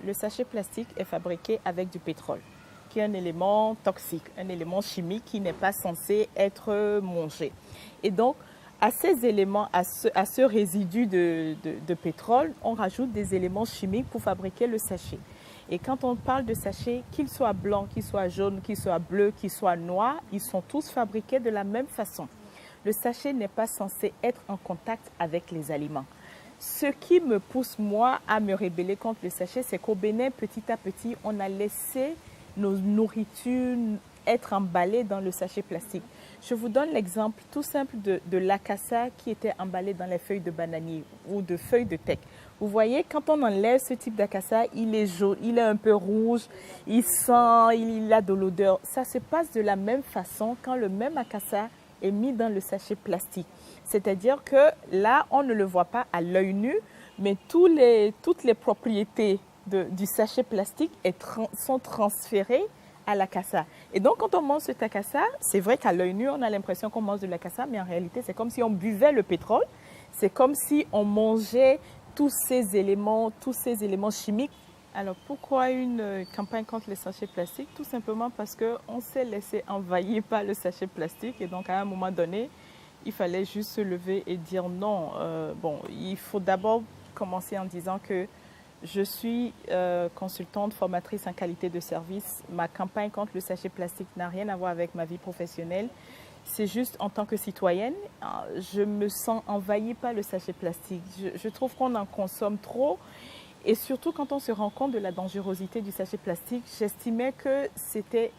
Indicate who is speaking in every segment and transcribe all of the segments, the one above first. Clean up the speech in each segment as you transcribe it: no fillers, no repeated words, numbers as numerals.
Speaker 1: le sachet plastique est fabriqué avec du pétrole, qui est un élément toxique, un élément chimique qui n'est pas censé être mangé. Et donc, à ces éléments, à ce résidu de pétrole, on rajoute des éléments chimiques pour fabriquer le sachet. Et quand on parle de sachets, qu'ils soient blancs, qu'ils soient jaunes, qu'ils soient bleus, qu'ils soient noirs, ils sont tous fabriqués de la même façon. Le sachet n'est pas censé être en contact avec les aliments. Ce qui me pousse, moi, à me rebeller contre le sachet, c'est qu'au Bénin, petit à petit, on a laissé nos nourritures être emballées dans le sachet plastique. Je vous donne l'exemple tout simple de l'acassa qui était emballé dans les feuilles de bananier ou de feuilles de teck. Vous voyez, quand on enlève ce type d'acassa, il est jaune, il est un peu rouge, il sent, il a de l'odeur. Ça se passe de la même façon quand le même acassa est mis dans le sachet plastique. C'est-à-dire que là, on ne le voit pas à l'œil nu, mais toutes les propriétés du sachet plastique sont transférées à l'acassa. Et donc, quand on mange cet acassa, c'est vrai qu'à l'œil nu, on a l'impression qu'on mange de l'acassa, mais en réalité, c'est comme si on buvait le pétrole. C'est comme si on mangeait tous ces éléments chimiques. Alors, pourquoi une campagne contre les sachets plastiques? Tout simplement parce qu'on s'est laissé envahir par le sachet plastique. Et donc, à un moment donné, il fallait juste se lever et dire non. Bon, il faut d'abord commencer en disant que je suis consultante, formatrice en qualité de service. Ma campagne contre le sachet plastique n'a rien à voir avec ma vie professionnelle. C'est juste en tant que citoyenne, je me sens envahie par le sachet plastique. Je trouve qu'on en consomme trop. Et surtout quand on se rend compte de la dangerosité du sachet plastique, j'estimais que c'était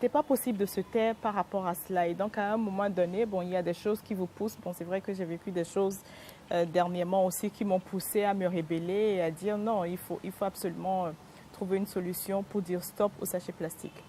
Speaker 1: pas possible de se taire par rapport à cela. Et donc, à un moment donné, bon, il y a des choses qui vous poussent. Bon, c'est vrai que j'ai vécu des choses dernièrement aussi qui m'ont poussé à me rebeller et à dire non, il faut absolument trouver une solution pour dire stop au sachet plastique.